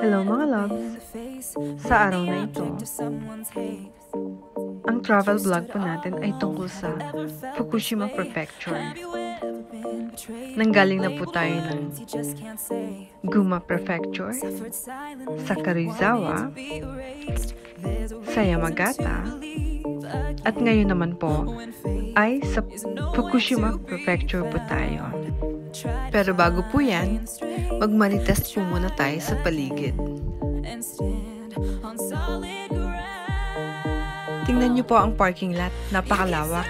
Hello mga loves! Sa araw na ito, ang travel vlog po natin ay tungkol sa Fukushima Prefecture. Nanggaling na po tayo ng Guma Prefecture, sa Karuizawa, sa Yamagata, at ngayon naman po ay sa Fukushima Prefecture po tayo. Pero bago po yan, magmarites po muna tayo sa paligid. Tingnan niyo po ang parking lot, napakalawak.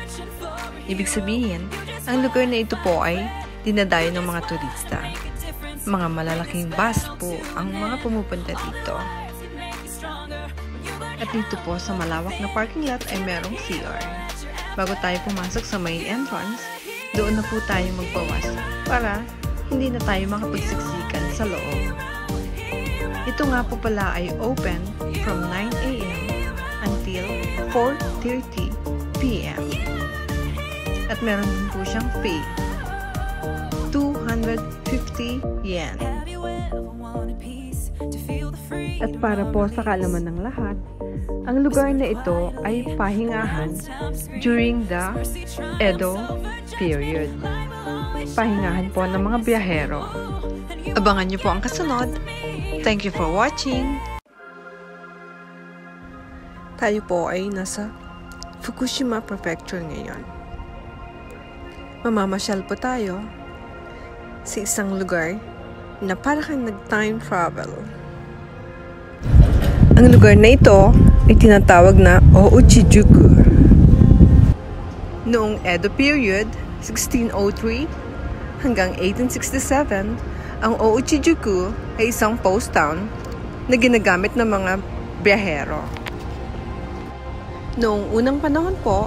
Ibig sabihin, ang lugar na ito po ay dinadayo ng mga turista. Mga malalaking bus po ang mga pumupunta dito. At dito po sa malawak na parking lot ay merong CR. Bago tayo pumasok sa main entrance, doon na po tayo magbawas para hindi na tayo makapagsiksikan sa loob. Ito nga po pala ay open from 9 AM until 4:30 PM. At meron din po siyang fee, 250 yen. At para po sa kaalaman ng lahat, ang lugar na ito ay pahingahan during the Edo period. Pahingahan po ng mga biyahero. Abangan niyo po ang kasunod. Thank you for watching! Tayo po ay nasa Fukushima Prefecture ngayon. Mamamasyal po tayo sa isang lugar na para kang nag-time travel. Ang lugar na ito ay tinatawag na Ouchijuku. Noong Edo period, 1603 hanggang 1867, ang Ouchijuku ay isang post town na ginagamit ng mga biyahero. Noong unang panahon po,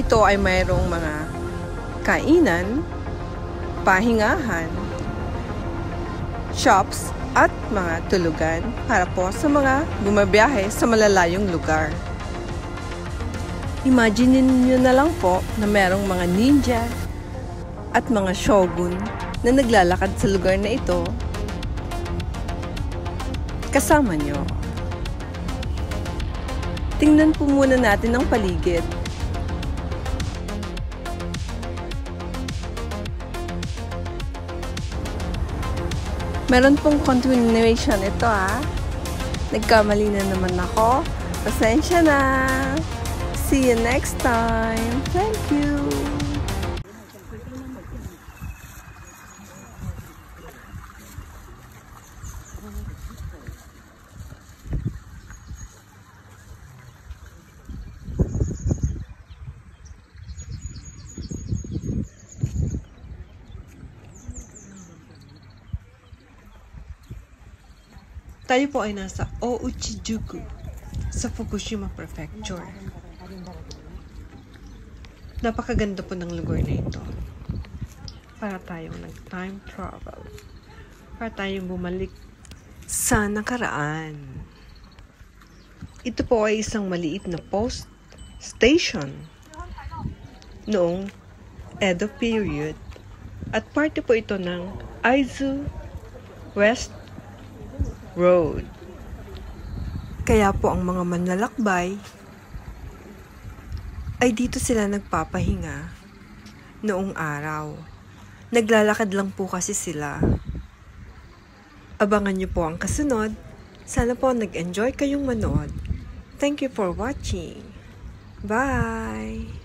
ito ay mayroong mga kainan, pahingahan, shops, at mga tulugan para po sa mga bumabiyahe sa malalayong lugar. Imagine niyo na lang po na merong mga ninja at mga shogun na naglalakad sa lugar na ito kasama nyo. Tingnan po muna natin ang paligid. Meron pong continuation ito Nagkamali na naman ako. Pasensya na. See you next time. Thank you. Tayo po ay nasa Ouchijuku sa Fukushima Prefecture. Napakaganda po ng lugar na ito. Para tayong nag-time travel. Para tayong bumalik sa nakaraan. Ito po ay isang maliit na post station noong Edo period. At parte po ito ng Aizu West Road. Kaya po ang mga manlalakbay ay dito sila nagpapahinga noong araw. Naglalakad lang po kasi sila. Abangan niyo po ang kasunod. Sana po nag-enjoy kayong manood. Thank you for watching. Bye!